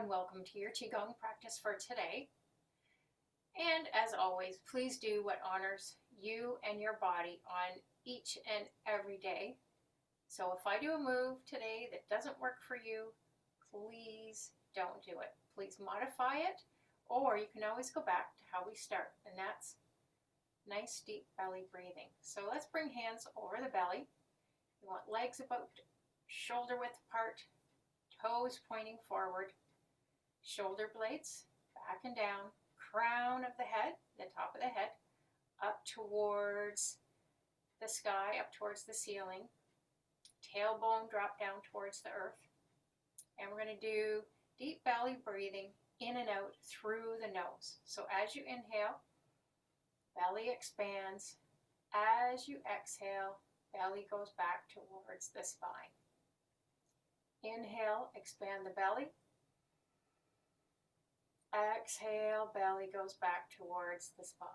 and welcome to your QiGong practice for today. And as always, please do what honors you and your body on each and every day. So if I do a move today that doesn't work for you, please don't do it. Please modify it, or you can always go back to how we start, and that's nice deep belly breathing. So let's bring hands over the belly. You want legs about shoulder width apart, toes pointing forward, shoulder blades back and down, crown of the head, the top of the head, up towards the sky, up towards the ceiling, tailbone drop down towards the earth. And we're going to do deep belly breathing in and out through the nose. So as you inhale, belly expands. As you exhale, belly goes back towards the spine. Inhale, expand the belly. Exhale, belly goes back towards the spine.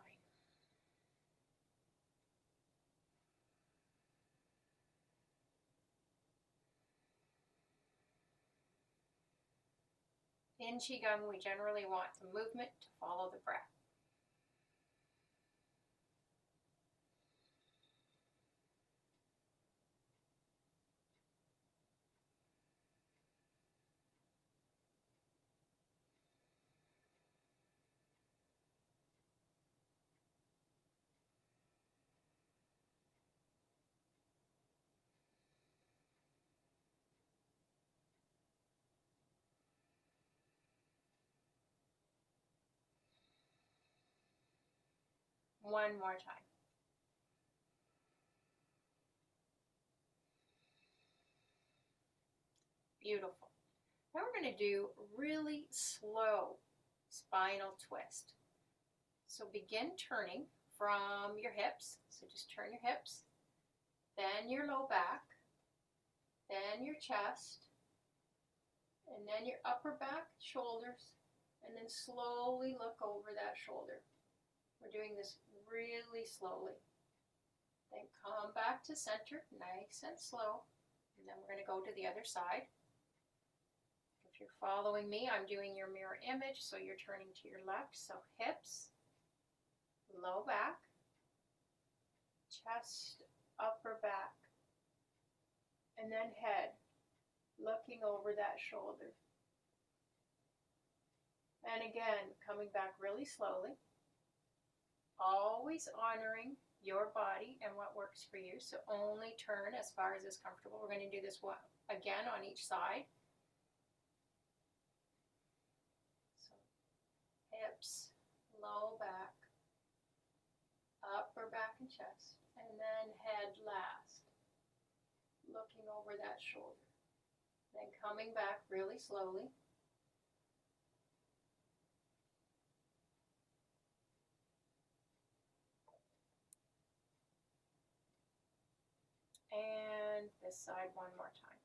In QiGong, we generally want the movement to follow the breath. One more time. Beautiful. Now we're going to do really slow spinal twist. So begin turning from your hips. So just turn your hips, then your low back, then your chest, and then your upper back, shoulders, and then slowly look over that shoulder. We're doing this really slowly. Then come back to center, nice and slow. And then we're going to go to the other side. If you're following me, I'm doing your mirror image, so you're turning to your left. So hips, low back, chest, upper back, and then head, looking over that shoulder. And again, coming back really slowly. Always honoring your body and what works for you. So only turn as far as is comfortable. We're going to do this one again on each side. So hips, low back, upper back and chest, and then head last, looking over that shoulder. Then coming back really slowly. And this side one more time.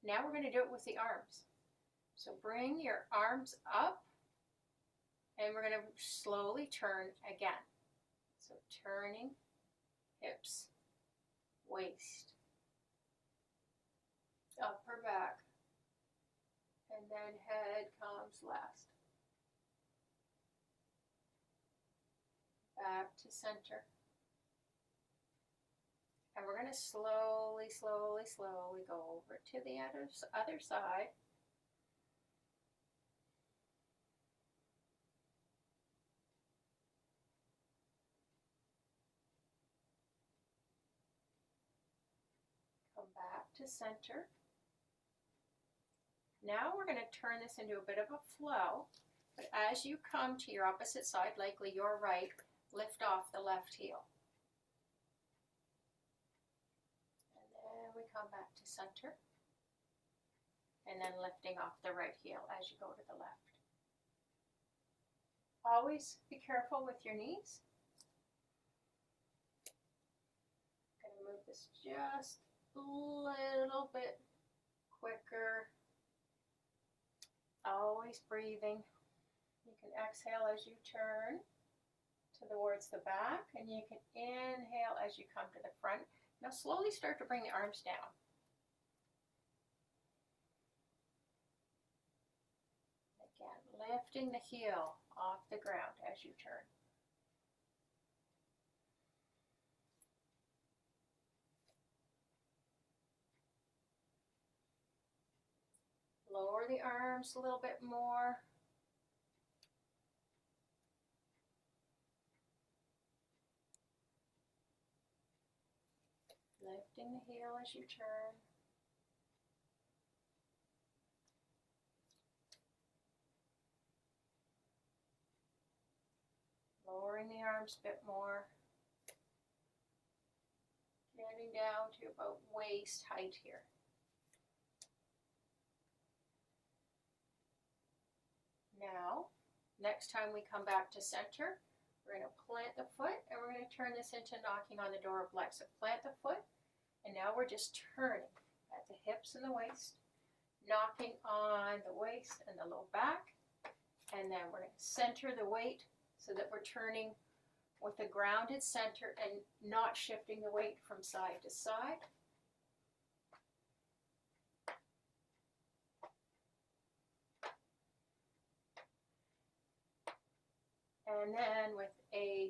Now we're going to do it with the arms. So bring your arms up, and we're going to slowly turn again. So turning, hips, waist, upper back, and then head comes last. Back to center. And we're going to slowly, slowly, slowly go over to the other side. Come back to center. Now we're going to turn this into a bit of a flow, but as you come to your opposite side, likely your right, lift off the left heel. And then we come back to center, and then lifting off the right heel as you go to the left. Always be careful with your knees. I'm going to move this just a little bit quicker Nice breathing. You can exhale as you turn towards the back, and you can inhale as you come to the front. Now slowly start to bring the arms down. Again, lifting the heel off the ground as you turn. Lower the arms a little bit more. Lifting the heel as you turn. Lowering the arms a bit more. Getting down to about waist height here. Now, next time we come back to center, we're going to plant the foot and we're going to turn this into knocking on the door of life. So plant the foot, and now we're just turning at the hips and the waist, knocking on the waist and the low back, and then we're going to center the weight so that we're turning with a grounded center and not shifting the weight from side to side. And then with a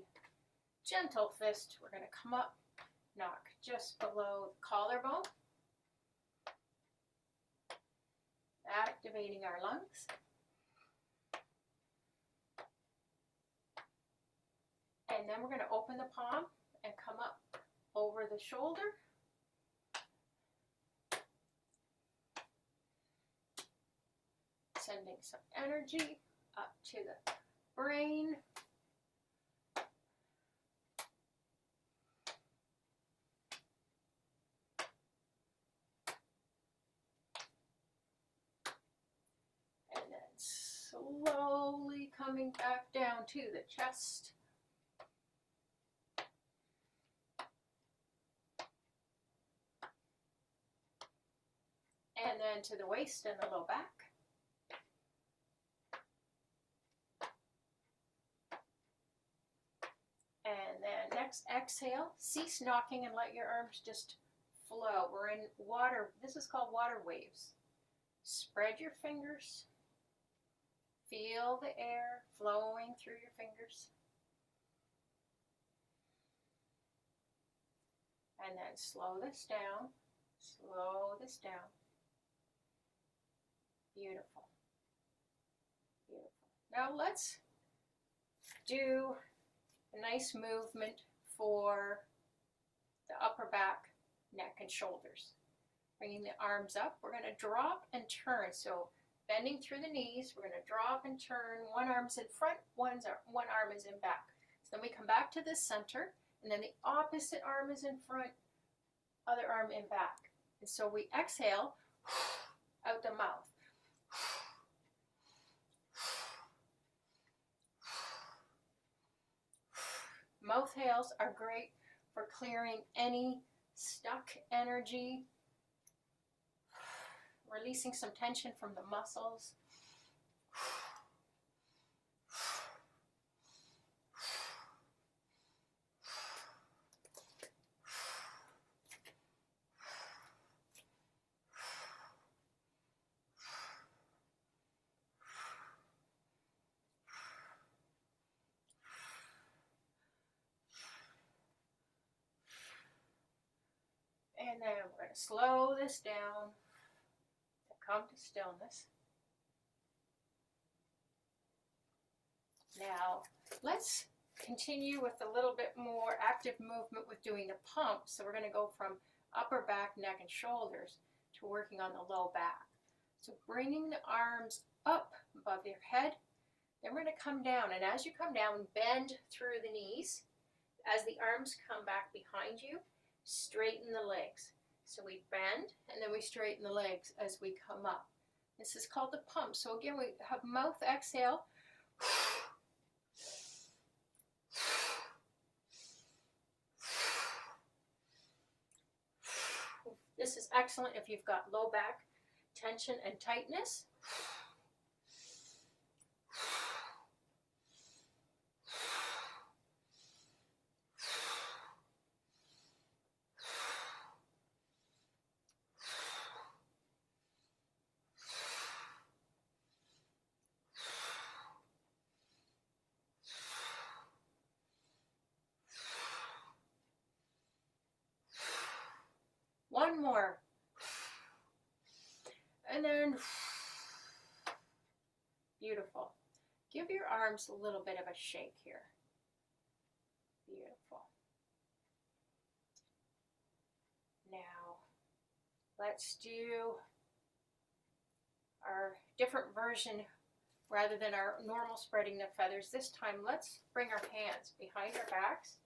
gentle fist, we're going to come up, knock just below the collarbone, activating our lungs. And then we're going to open the palm and come up over the shoulder. Sending some energy up to the brain. And then slowly coming back down to the chest. And then to the waist and the low back. And then next exhale, cease knocking and let your arms just flow. We're in water. This is called water waves. Spread your fingers. Feel the air flowing through your fingers. And then slow this down. Slow this down. Beautiful. Beautiful. Now let's do a nice movement for the upper back, neck, and shoulders. Bringing the arms up, we're going to drop and turn. So bending through the knees, we're going to drop and turn. One arm's in front, one arm is in back. So then we come back to the center, and then the opposite arm is in front, other arm in back. And so we exhale out the mouth. Mouth inhales are great for clearing any stuck energy, releasing some tension from the muscles. And then we're going to slow this down to come to stillness. Now, let's continue with a little bit more active movement with doing the pump. So we're going to go from upper back, neck, and shoulders to working on the low back. So bringing the arms up above your head. Then we're going to come down. And as you come down, bend through the knees. As the arms come back behind you, straighten the legs. So we bend and then we straighten the legs as we come up. This is called the pump. So again, we have mouth exhale. This is excellent if you've got low back tension and tightness. more. And then, beautiful. Give your arms a little bit of a shake here. Beautiful. Now, let's do our different version rather than our normal spreading the feathers. This time, let's bring our hands behind our backs.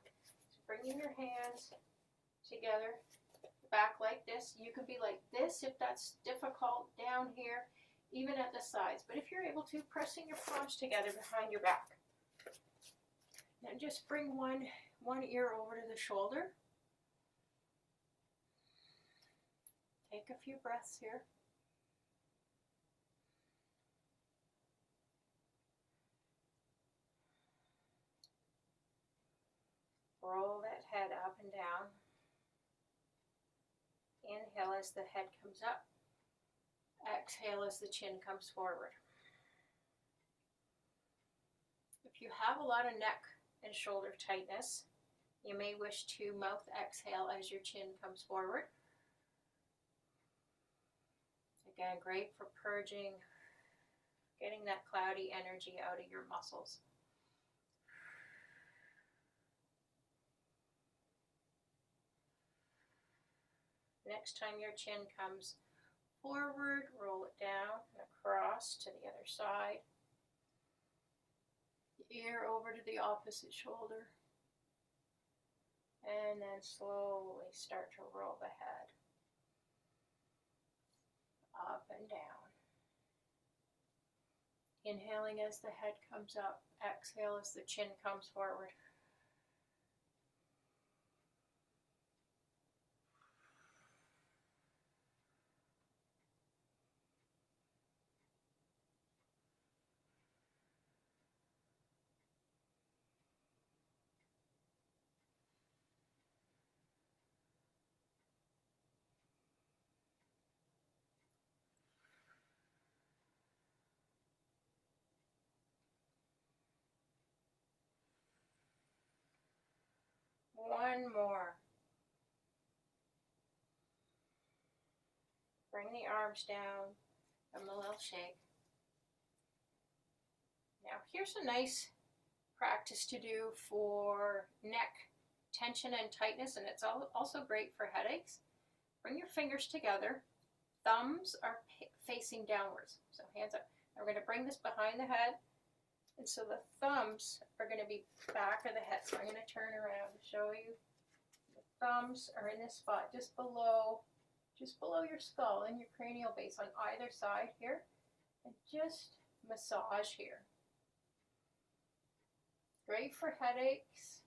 So bringing your hands together, back like this. You can be like this if that's difficult, down here, even at the sides. But if you're able to, pressing your palms together behind your back. Then just bring one ear over to the shoulder. Take a few breaths here. Roll that head up and down. Inhale as the head comes up. Exhale as the chin comes forward. If you have a lot of neck and shoulder tightness, you may wish to mouth exhale as your chin comes forward. Again, great for purging, getting that cloudy energy out of your muscles. Next time your chin comes forward, roll it down and across to the other side. Ear over to the opposite shoulder. And then slowly start to roll the head up and down. Inhaling as the head comes up, exhale as the chin comes forward. One more. Bring the arms down, give them a little shake. Now here's a nice practice to do for neck tension and tightness, and it's also great for headaches. Bring your fingers together. Thumbs are facing downwards, so hands up. We're going to bring this behind the head, and so the thumbs are going to be back of the head. So I'm going to turn around to show you. The thumbs are in this spot just below your skull and your cranial base on either side here, and just massage here. Great for headaches,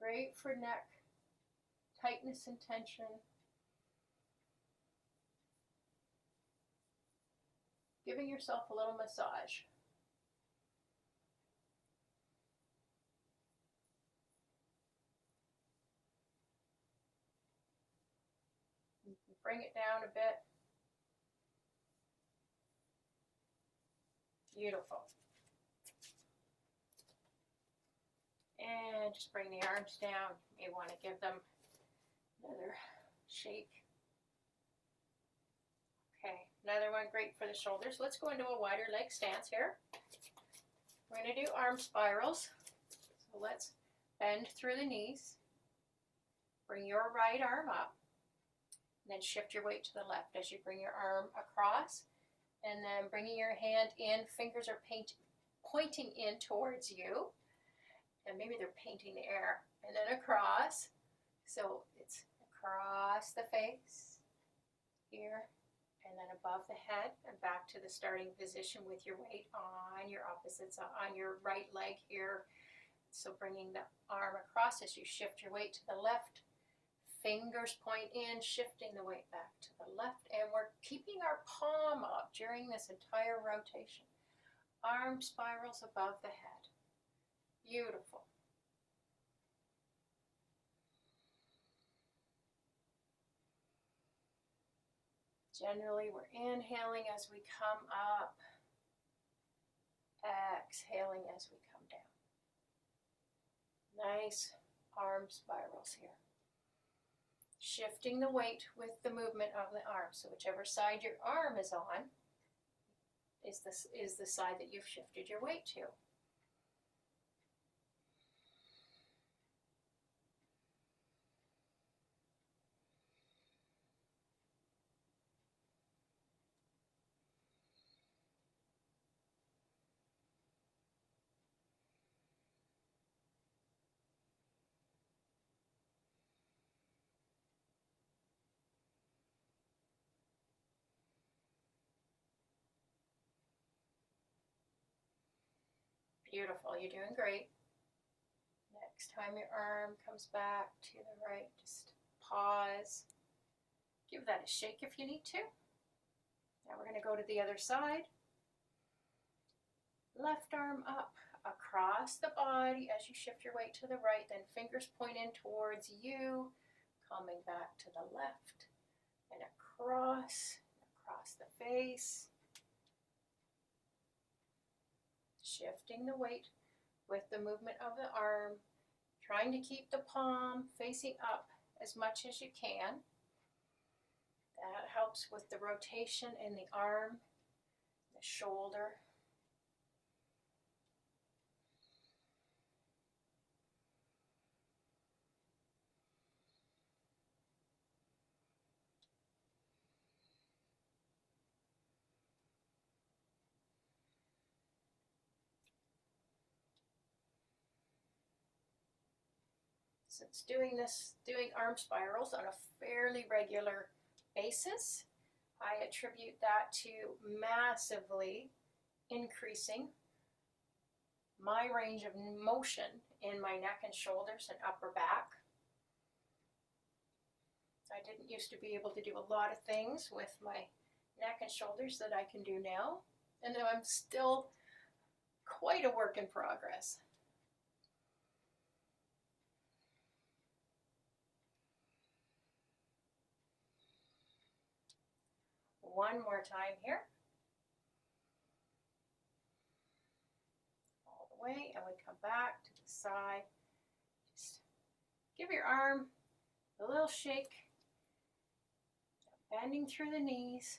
great for neck tightness and tension. Giving yourself a little massage. You can bring it down a bit. Beautiful. And just bring the arms down. You may want to give them another shake. Okay, another one great for the shoulders. Let's go into a wider leg stance here. We're going to do arm spirals. So let's bend through the knees. Bring your right arm up. And then shift your weight to the left as you bring your arm across. And then bringing your hand in, fingers are pointing in towards you. And maybe they're painting the air. And then across. So it's across the face, here, and then above the head, and back to the starting position with your weight on your opposites, on your right leg here. So bringing the arm across as you shift your weight to the left. Fingers point in, shifting the weight back to the left, and we're keeping our palm up during this entire rotation. Arm spirals above the head. Beautiful. Generally, we're inhaling as we come up, exhaling as we come down. Nice arm spirals here. Shifting the weight with the movement of the arm. So whichever side your arm is on is the side that you've shifted your weight to. Beautiful, you're doing great. Next time your arm comes back to the right, just pause. Give that a shake if you need to. Now we're going to go to the other side. Left arm up across the body as you shift your weight to the right, then fingers point in towards you, coming back to the left, and across the face. Shifting the weight with the movement of the arm, trying to keep the palm facing up as much as you can. That helps with the rotation in the arm, the shoulder. Since doing arm spirals on a fairly regular basis, I attribute that to massively increasing my range of motion in my neck and shoulders and upper back. I didn't used to be able to do a lot of things with my neck and shoulders that I can do now, and I'm still quite a work in progress. One more time here. All the way, and we come back to the side. Just give your arm a little shake. Bending through the knees.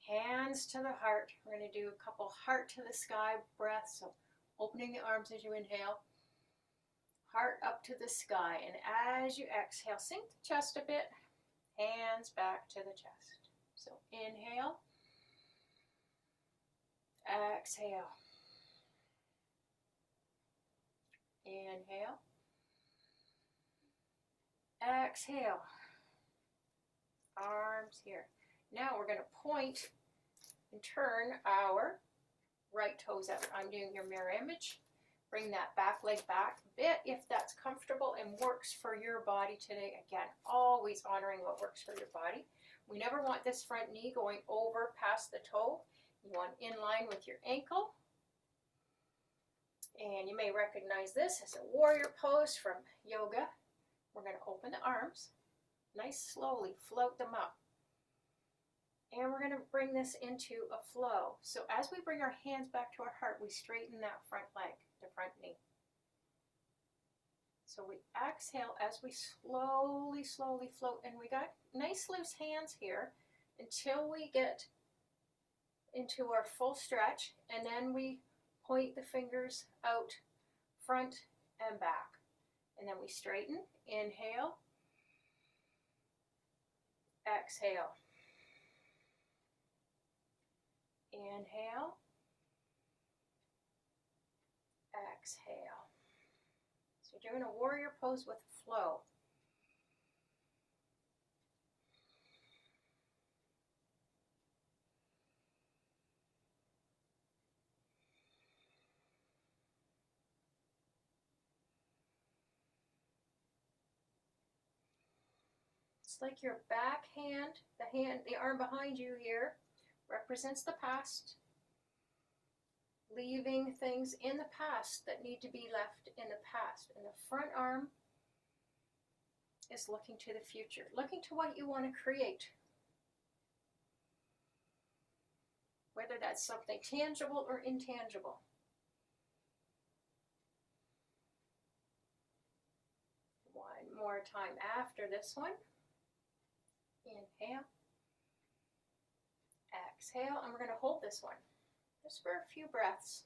Hands to the heart. We're going to do a couple heart to the sky breaths. So opening the arms as you inhale. Heart up to the sky. And as you exhale, sink the chest a bit. Hands back to the chest. So inhale, exhale, inhale, exhale, arms here. Now we're going to point and turn our right toes out. I'm doing your mirror image. Bring that back leg back a bit if that's comfortable and works for your body today. Again, always honoring what works for your body. We never want this front knee going over past the toe. You want in line with your ankle. And you may recognize this as a warrior pose from yoga. We're going to open the arms. Nice, slowly float them up. And we're going to bring this into a flow. So as we bring our hands back to our heart, we straighten that front leg, the front knee. So we exhale as we slowly, slowly float. And we got nice loose hands here until we get into our full stretch. And then we point the fingers out front and back. And then we straighten. Inhale. Exhale. Inhale. Exhale. So you're doing a warrior pose with flow. It's like your back hand, the arm behind you here, represents the past, leaving things in the past that need to be left in the past. And the front arm is looking to the future, looking to what you want to create. Whether that's something tangible or intangible. One more time after this one. Inhale. Exhale, and we're going to hold this one just for a few breaths.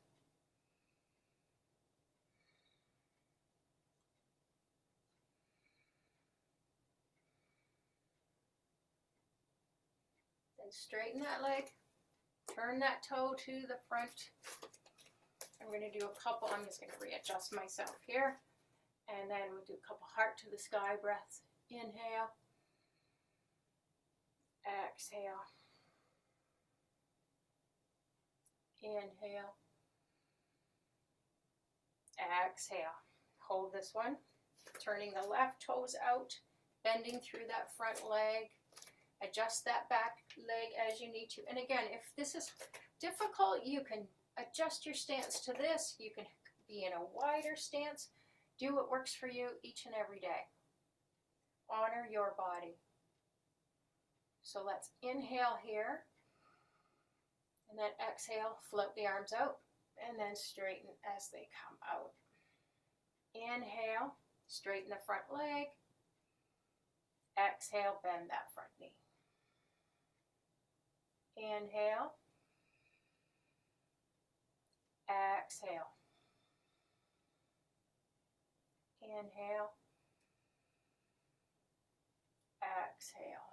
Then straighten that leg, turn that toe to the front. I'm going to do a couple, I'm just going to readjust myself here, and then we'll do a couple heart to the sky breaths. Inhale, exhale, inhale, exhale. Hold this one, turning the left toes out, bending through that front leg. Adjust that back leg as you need to. And again, if this is difficult, you can adjust your stance to this. You can be in a wider stance. Do what works for you each and every day. Honor your body. So let's inhale here. And then exhale, float the arms out. And then straighten as they come out. Inhale, straighten the front leg. Exhale, bend that front knee. Inhale. Exhale. Inhale. Exhale.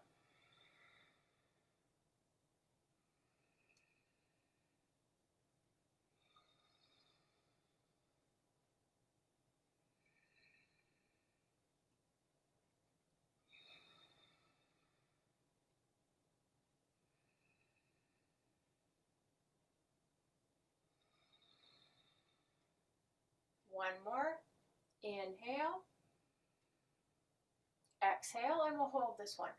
One more. Inhale. Exhale, and we'll hold this one.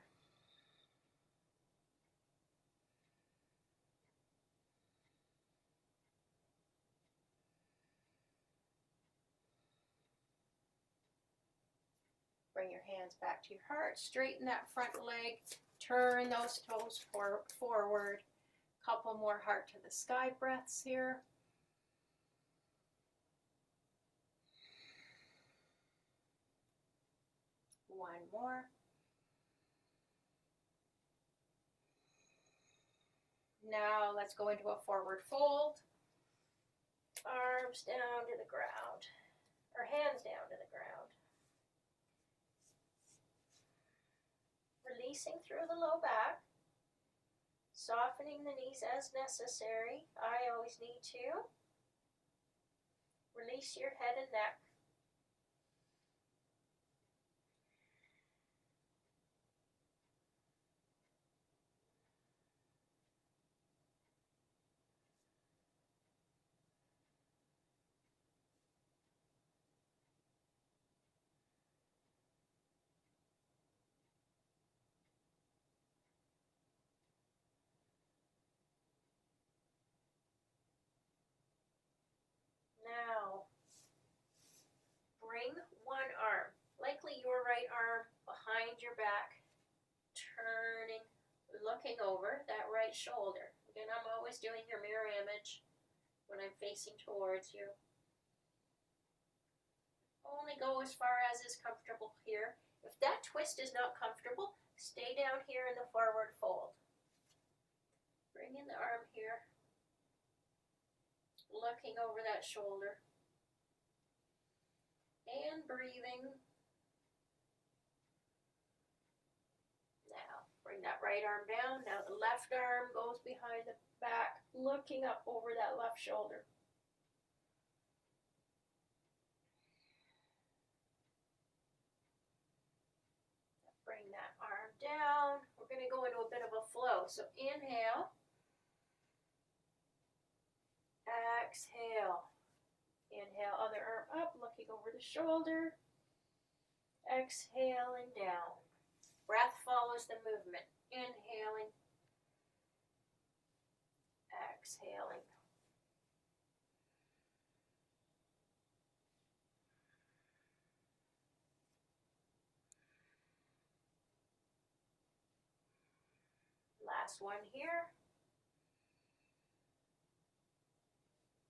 Bring your hands back to your heart. Straighten that front leg. Turn those toes forward. Couple more heart to the sky breaths here. One more. Now let's go into a forward fold. Arms down to the ground, or hands down to the ground. Releasing through the low back. Softening the knees as necessary. I always need to. Release your head and neck. Now, bring one arm, likely your right arm, behind your back, turning, looking over that right shoulder. Again, I'm always doing your mirror image when I'm facing towards you. Only go as far as is comfortable here. If that twist is not comfortable, stay down here in the forward fold. Bring in the arm here. Looking over that shoulder and breathing. Now bring that right arm down. Now the left arm goes behind the back, looking up over that left shoulder. Bring that arm down. We're going to go into a bit of a flow. So inhale. Exhale. Inhale, other arm up, looking over the shoulder. Exhaling down. Breath follows the movement. Inhaling. Exhaling. Last one here.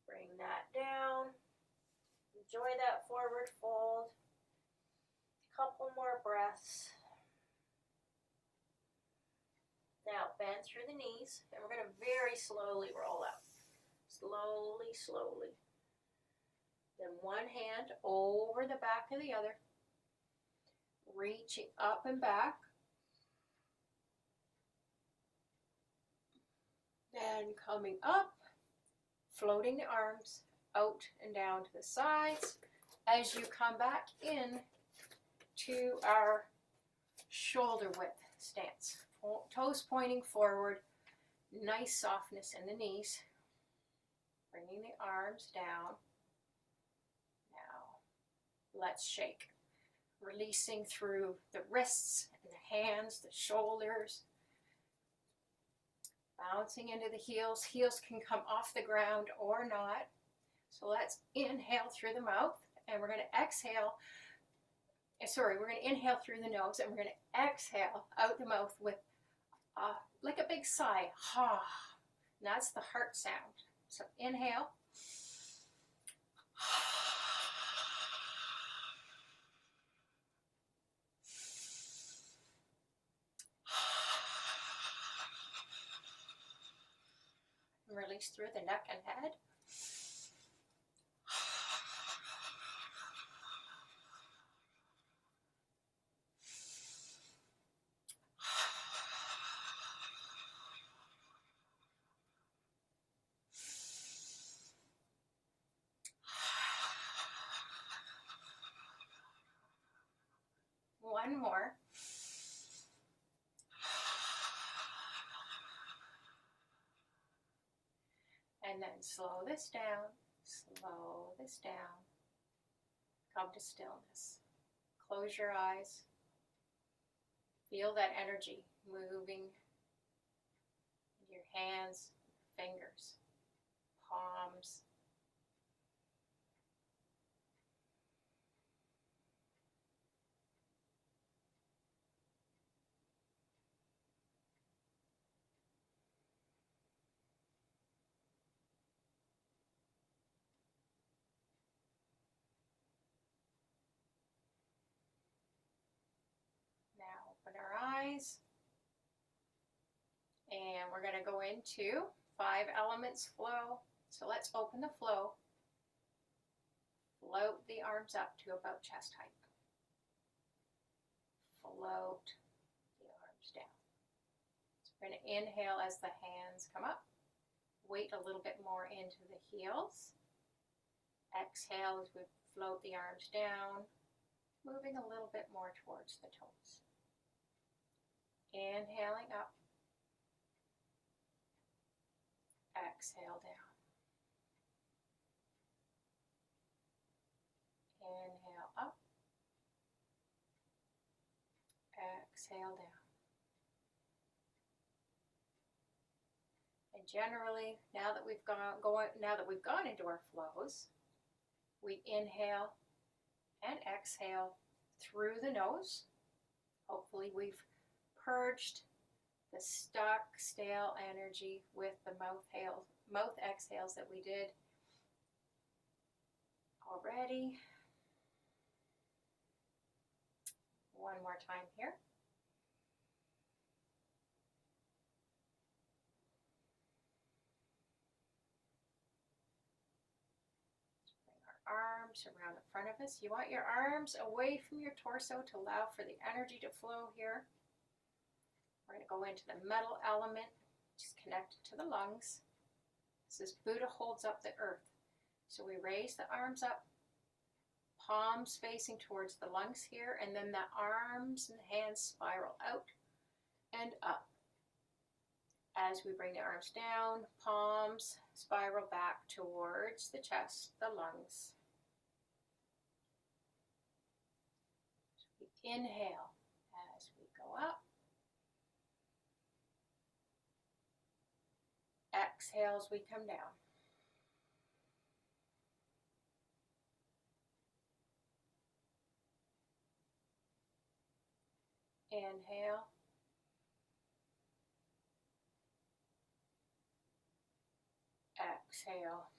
Bring that down. Enjoy that forward fold. Couple more breaths. Now bend through the knees, and we're going to very slowly roll out. Slowly, slowly. Then one hand over the back of the other, reaching up and back. Then coming up, floating the arms out and down to the sides as you come back in to our shoulder width stance. Toes pointing forward, nice softness in the knees. Bringing the arms down. Now, let's shake. Releasing through the wrists and the hands, the shoulders. Bouncing into the heels. Heels can come off the ground or not. So let's inhale through the mouth, and we're going to exhale. Sorry, we're going to inhale through the nose, and we're going to exhale out the mouth with like a big sigh. Ha. And that's the heart sound. So inhale. And release through the neck and head. One more. And then slow this down, slow this down. Come to stillness. Close your eyes. Feel that energy moving in your hands, fingers, palms. Open our eyes, and we're going to go into 5 elements flow. So let's open the flow. Float the arms up to about chest height. Float the arms down. So we're going to inhale as the hands come up. Weight a little bit more into the heels. Exhale as we float the arms down, moving a little bit more towards the toes. Inhaling up. Exhale down. Inhale up. Exhale down. And generally, now that we've gone into our flows, we inhale and exhale through the nose. Hopefully we've purged the stuck, stale energy with the mouth exhales that we did already. One more time here. Bring our arms around the front of us. You want your arms away from your torso to allow for the energy to flow here. We're going to go into the metal element, which is connected to the lungs. This is Buddha holds up the earth. So we raise the arms up, palms facing towards the lungs here, and then the arms and hands spiral out and up. As we bring the arms down, palms spiral back towards the chest, the lungs. So we inhale as we go up. Exhale as we come down. Inhale. Exhale.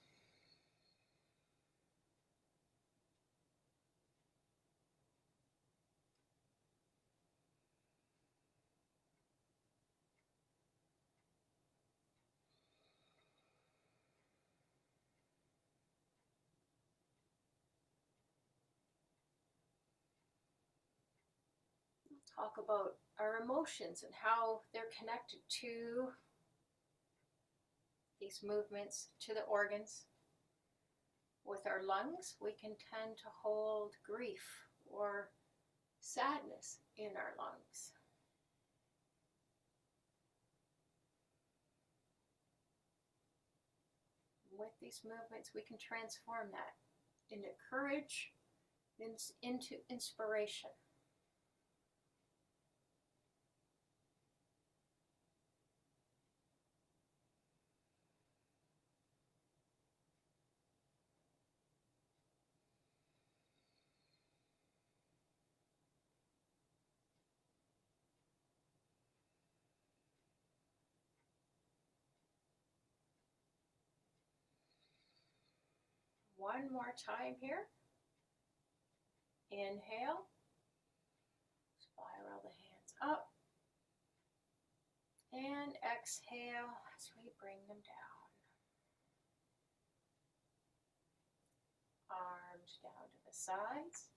talk about our emotions and how they're connected to these movements, to the organs. With our lungs, we can tend to hold grief or sadness in our lungs. With these movements, we can transform that into courage, into inspiration. One more time here. Inhale. Spiral the hands up. And exhale as we bring them down. Arms down to the sides.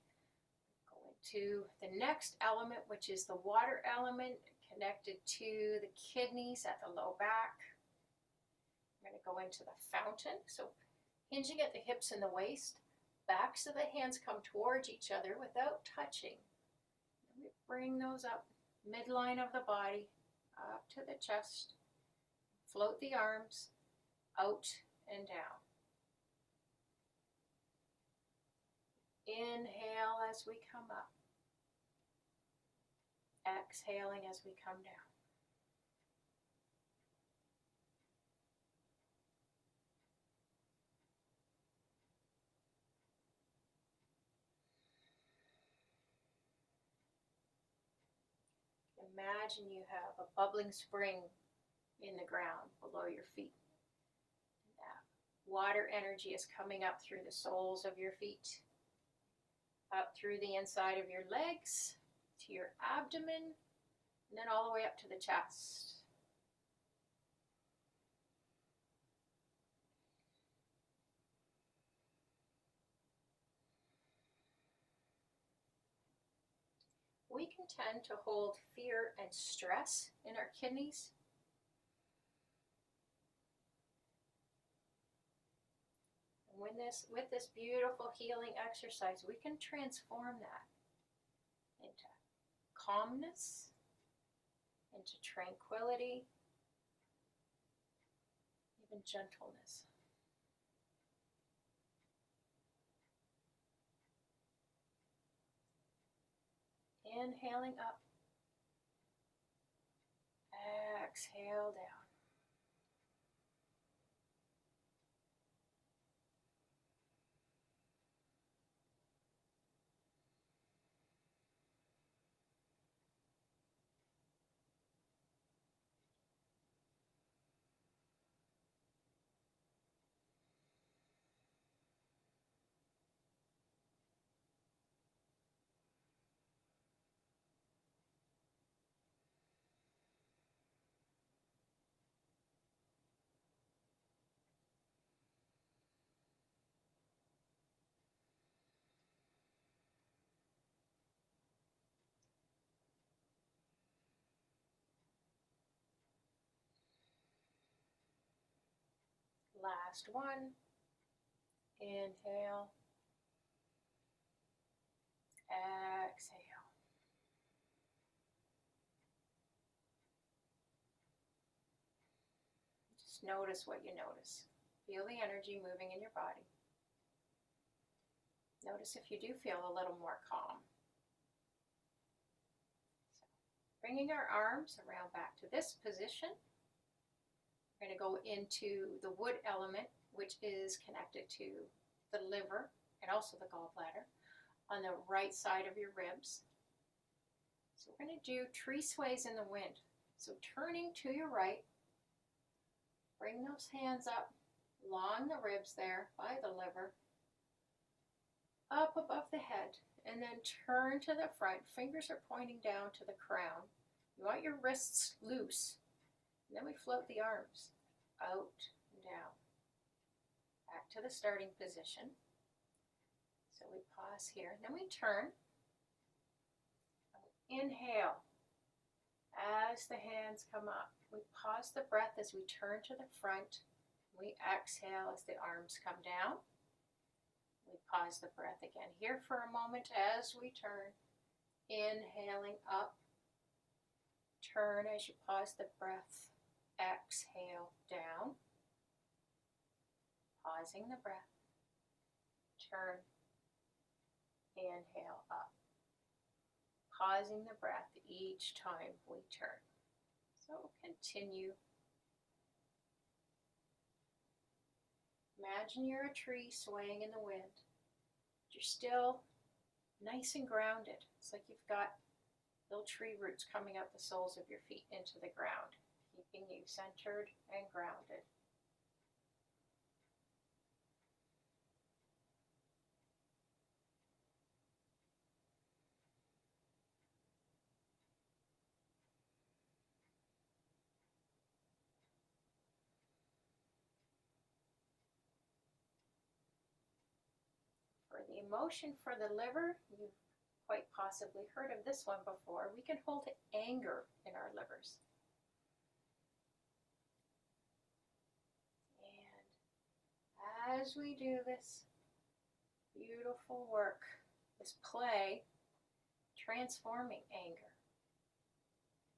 Go into the next element, which is the water element, connected to the kidneys at the low back. I'm going to go into the fountain. So hinging at the hips and the waist, backs of the hands come towards each other without touching. And we bring those up, midline of the body, up to the chest. Float the arms out and down. Inhale as we come up. Exhaling as we come down. Imagine you have a bubbling spring in the ground below your feet. That water energy is coming up through the soles of your feet, up through the inside of your legs, to your abdomen, and then all the way up to the chest. We can tend to hold fear and stress in our kidneys. And with this beautiful healing exercise, we can transform that into calmness, into tranquility, even gentleness. Inhaling up. Exhale down. Last one. Inhale. Exhale. Just notice what you notice. Feel the energy moving in your body. Notice if you do feel a little more calm. So, bringing our arms around back to this position. We're going to go into the wood element, which is connected to the liver and also the gallbladder on the right side of your ribs. So we're going to do tree sways in the wind. So turning to your right, bring those hands up along the ribs there by the liver, up above the head, and then turn to the front. Fingers are pointing down to the crown. You want your wrists loose. And then we float the arms out and down. Back to the starting position. So we pause here. And then we turn. Inhale as the hands come up. We pause the breath as we turn to the front. We exhale as the arms come down. We pause the breath again here for a moment as we turn. Inhaling up. Turn as you pause the breath. Exhale down. Pausing the breath. Turn. Inhale up. Pausing the breath each time we turn. So continue. Imagine you're a tree swaying in the wind. You're still nice and grounded. It's like you've got little tree roots coming up the soles of your feet into the ground, keeping you centered and grounded. For the emotion for the liver, you've quite possibly heard of this one before. We can hold anger in our livers. And as we do this beautiful work, this play, transforming anger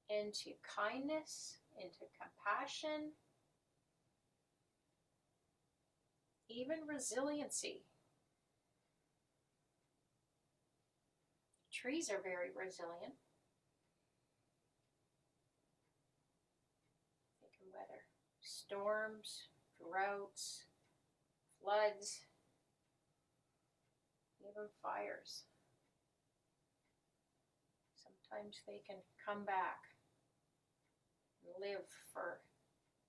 into kindness, into compassion, even resiliency. Trees are very resilient. They can weather storms, droughts, floods, even fires. Sometimes they can come back and live for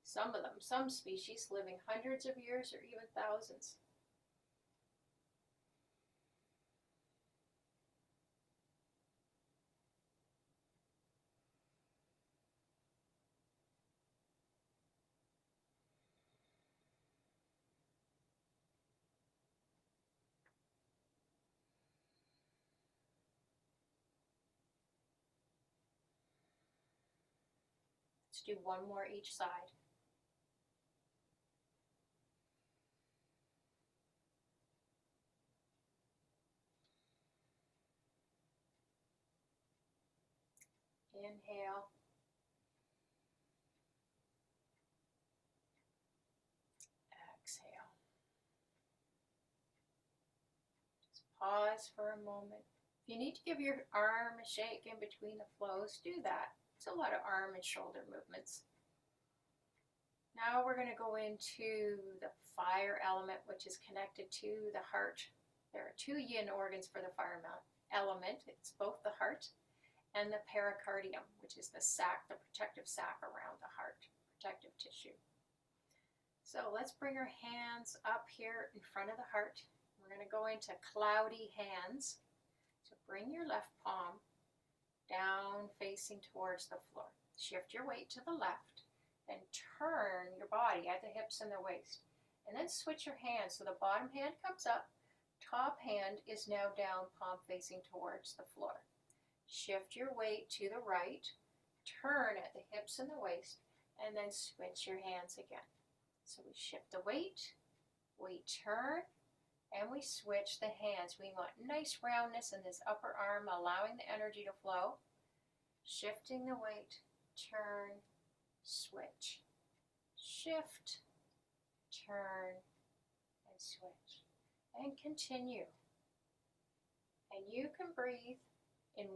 some of them, some species living hundreds of years or even thousands. Let's do one more each side. Inhale. Exhale. Just pause for a moment. If you need to give your arm a shake in between the flows, do that. It's a lot of arm and shoulder movements. Now we're going to go into the fire element, which is connected to the heart. There are two yin organs for the fire element. It's both the heart and the pericardium, which is the sac, the protective sac around the heart, protective tissue. So let's bring our hands up here in front of the heart. We're going to go into cloudy hands. So bring your left palm down facing towards the floor. Shift your weight to the left, then turn your body at the hips and the waist. And then switch your hands so the bottom hand comes up, top hand is now down, palm facing towards the floor. Shift your weight to the right, turn at the hips and the waist, and then switch your hands again. So we shift the weight, we turn, and we switch the hands. We want nice roundness in this upper arm, allowing the energy to flow. Shifting the weight, turn, switch. Shift, turn, and switch. And continue. And you can breathe in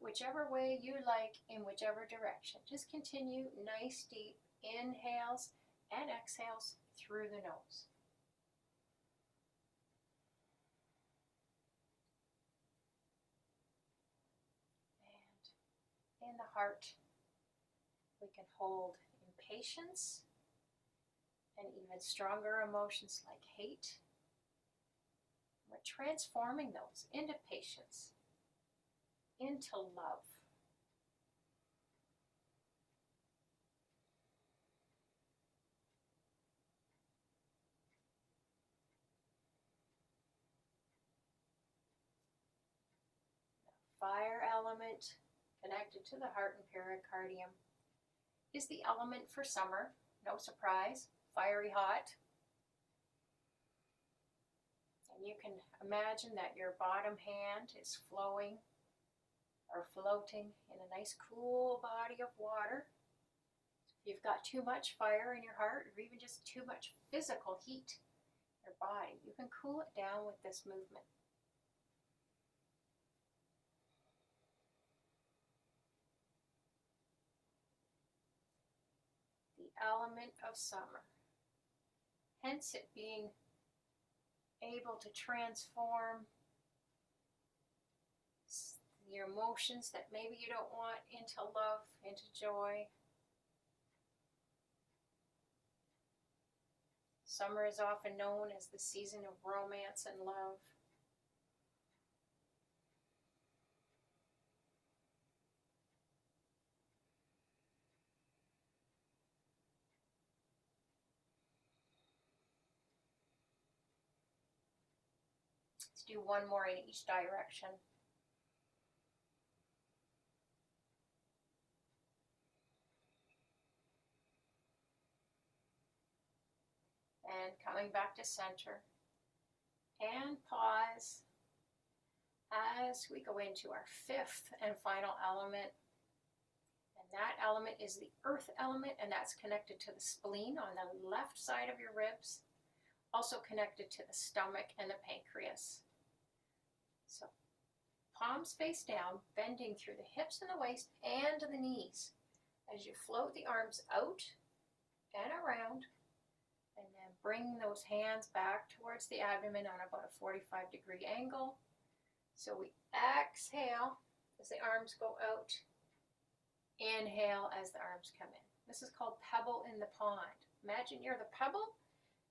whichever way you like, in whichever direction. Just continue nice deep inhales and exhales through the nose. And in the heart, we can hold impatience and even stronger emotions like hate. We're transforming those into patience, into love. The fire element connected to the heart and pericardium, is the element for summer. No surprise, fiery hot. And you can imagine that your bottom hand is flowing or floating in a nice cool body of water. If you've got too much fire in your heart, or even just too much physical heat in your body, you can cool it down with this movement. The element of summer, hence it being able to transform your emotions that maybe you don't want into love, into joy. Summer is often known as the season of romance and love. Let's do one more in each direction. And coming back to center. And pause as we go into our fifth and final element. And that element is the earth element, and that's connected to the spleen on the left side of your ribs, also connected to the stomach and the pancreas. So palms face down, bending through the hips and the waist and the knees as you float the arms out and around, and then bring those hands back towards the abdomen on about a 45-degree angle. So we exhale as the arms go out, inhale as the arms come in. This is called pebble in the pond. Imagine you're the pebble,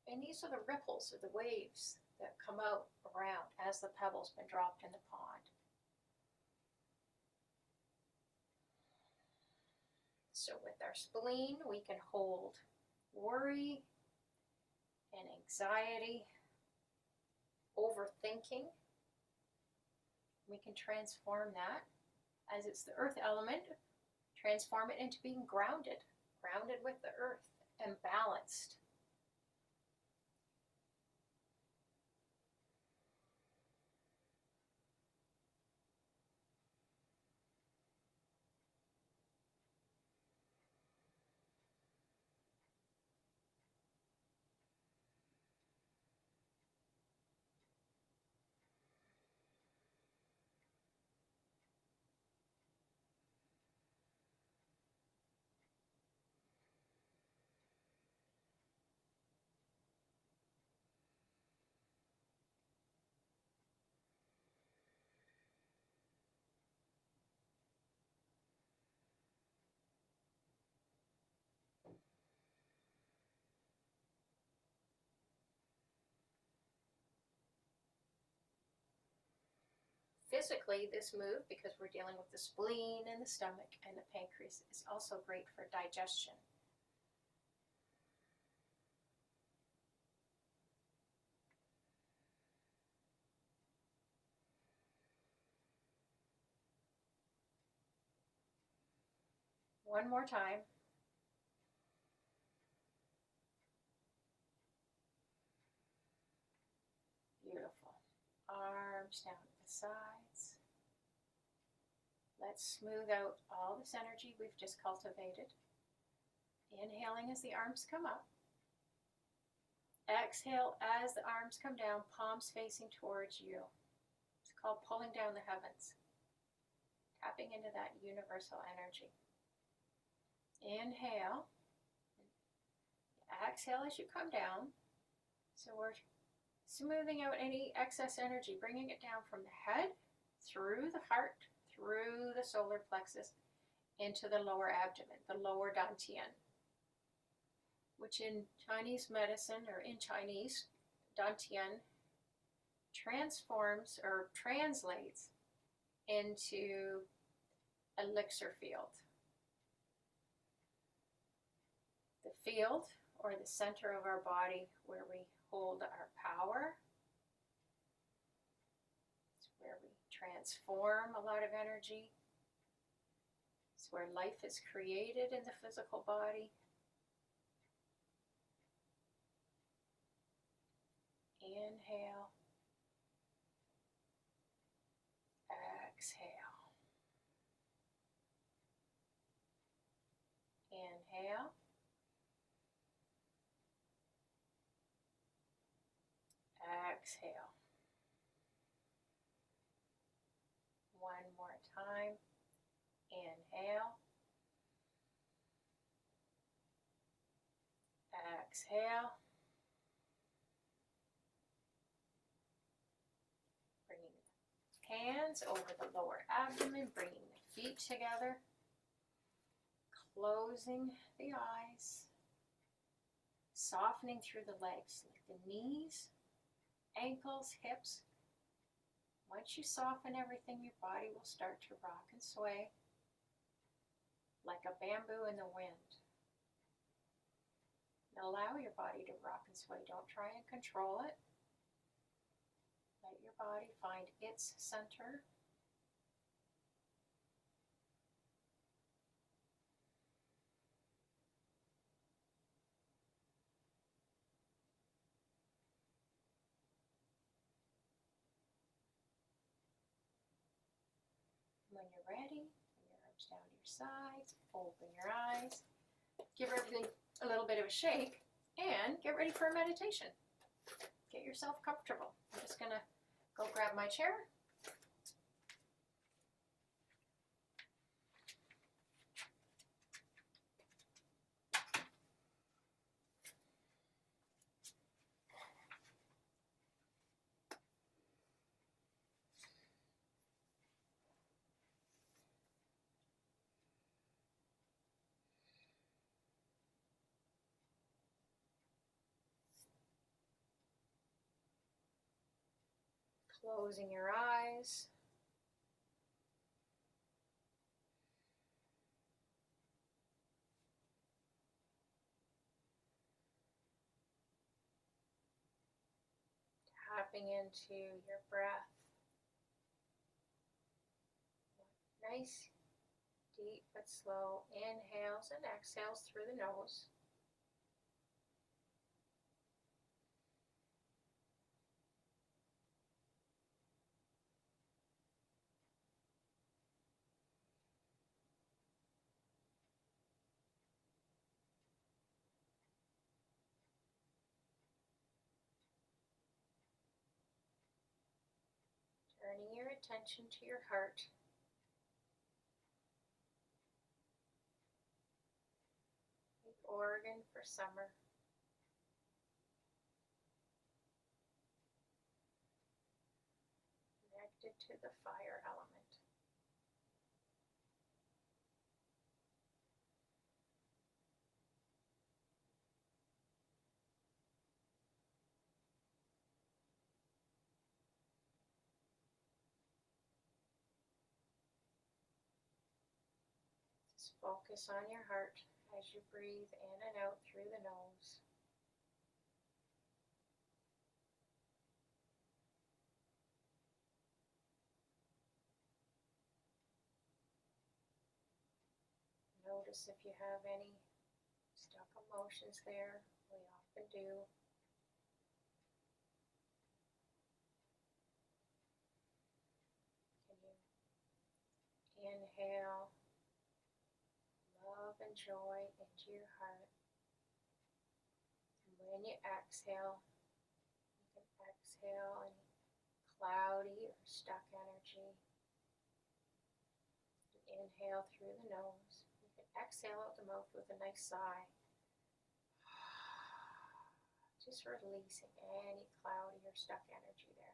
and these are the ripples or the waves that come out around as the pebble's been dropped in the pond. So with our spleen, we can hold worry and anxiety, overthinking. We can transform that, as it's the earth element, transform it into being grounded with the earth and balanced. Physically, this move, because we're dealing with the spleen and the stomach and the pancreas, is also great for digestion. One more time. Beautiful. Arms down to the sides. Let's smooth out all this energy we've just cultivated. Inhaling as the arms come up. Exhale as the arms come down, palms facing towards you. It's called pulling down the heavens. Tapping into that universal energy. Inhale. Exhale as you come down. So we're smoothing out any excess energy, bringing it down from the head, through the heart, through the solar plexus, into the lower abdomen, the lower dantian, which in Chinese medicine, or in Chinese, dantian transforms or translates into elixir field. The field, or the center of our body, where we hold our power. It's where we transform a lot of energy. where life is created in the physical body. Inhale. Exhale. Inhale. Exhale. One more time. Inhale. Exhale. Bringing the hands over the lower abdomen, bringing the feet together. Closing the eyes. Softening through the legs, like the knees, ankles, hips. Once you soften everything, your body will start to rock and sway like a bamboo in the wind. And allow your body to rock and sway. Don't try and control it. Let your body find its center. When you're ready, bring your arms down to your sides, open your eyes, give everything a little bit of a shake, and get ready for a meditation. Get yourself comfortable. I'm just going to go grab my chair. Closing your eyes. Tapping into your breath. Nice, deep but slow inhales and exhales through the nose. Turning your attention to your heart. The organ for summer. Connected to the fire element. Just focus on your heart as you breathe in and out through the nose. Notice if you have any stuck emotions there. We often do. Can you inhale love and joy into your heart? And when you exhale, you can exhale any cloudy or stuck energy. Inhale through the nose. You can exhale out the mouth with a nice sigh. Just releasing any cloudy or stuck energy there.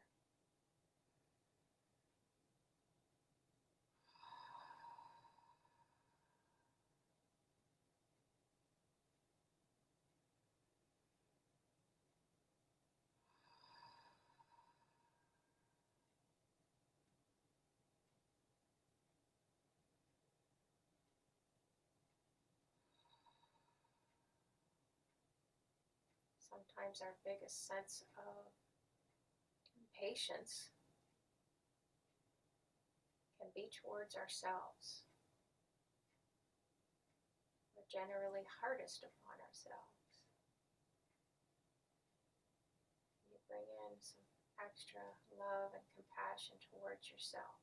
Sometimes our biggest sense of impatience can be towards ourselves. generally hardest upon ourselves. You bring in some extra love and compassion towards yourself.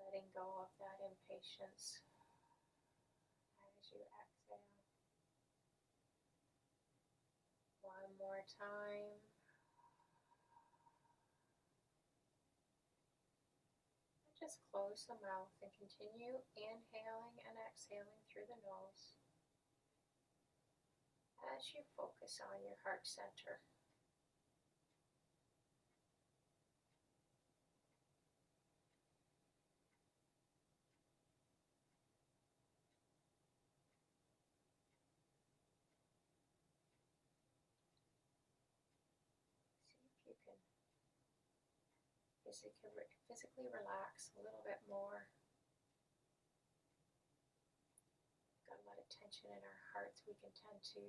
Letting go of that impatience as you exhale. One more time. Just close the mouth and continue inhaling and exhaling through the nose as you focus on your heart center. See if you can physically relax a little bit more. Got a lot of tension in our hearts. We can tend to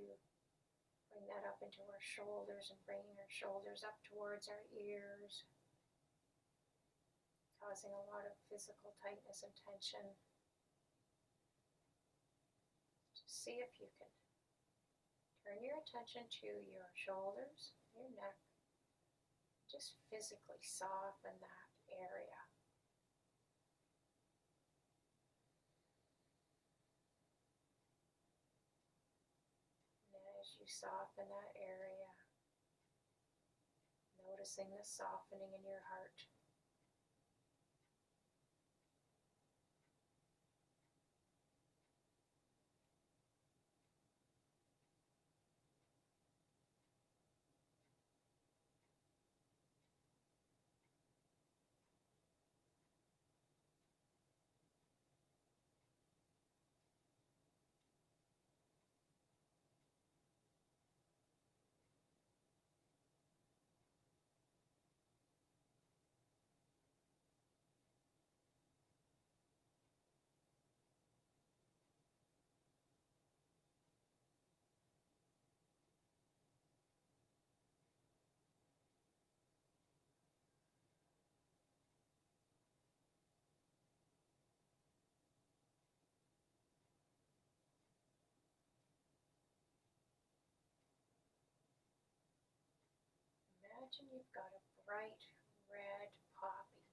bring that up into our shoulders and bringing our shoulders up towards our ears, causing a lot of physical tightness and tension. Just see if you can turn your attention to your shoulders, your neck. Just physically soften that area. And as you soften that area, noticing the softening in your heart. Imagine you've got a bright red poppy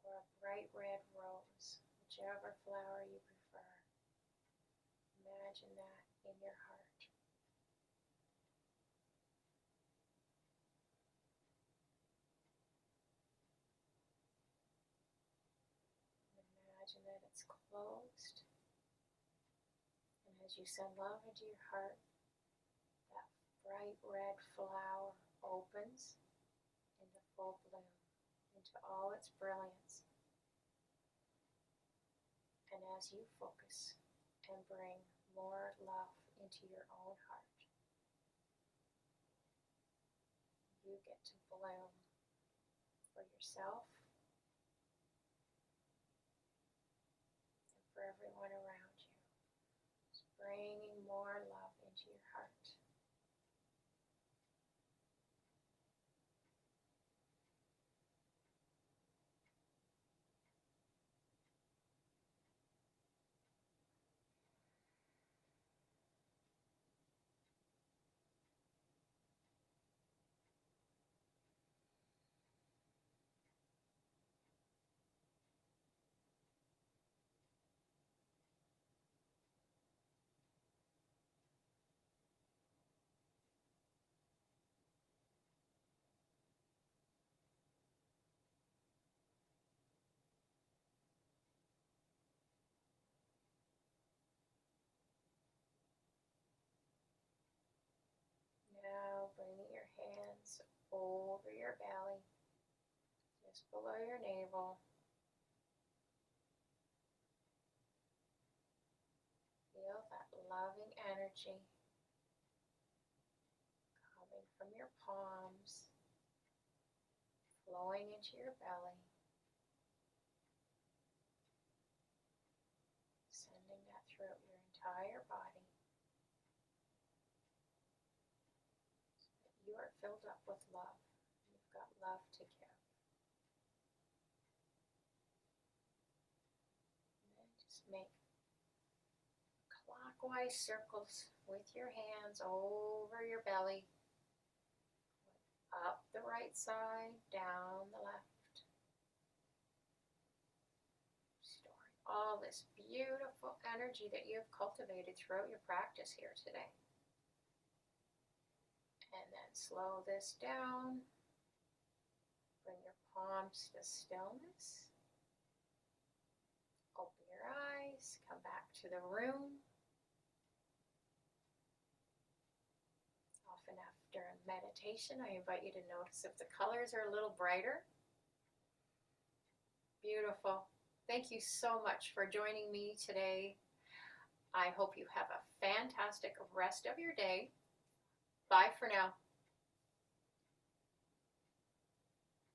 or a bright red rose, whichever flower you prefer. Imagine that in your heart. Imagine that it's closed. And as you send love into your heart, that bright red flower opens into full bloom, into all its brilliance. And as you focus and bring more love into your own heart, you get to bloom for yourself and for everyone around you. Just bringing more love into your heart. Now bringing your hands over your belly, just below your navel. Feel that loving energy coming from your palms, flowing into your belly, sending that throughout your entire body. So that you are filled up with love. love to give. And then just make clockwise circles with your hands over your belly, up the right side, down the left, storing all this beautiful energy that you've cultivated throughout your practice here today. And then slow this down, bring your palms to stillness, open your eyes, come back to the room. Often after a meditation, I invite you to notice if the colors are a little brighter. Beautiful. Thank you so much for joining me today. I hope you have a fantastic rest of your day. Bye for now.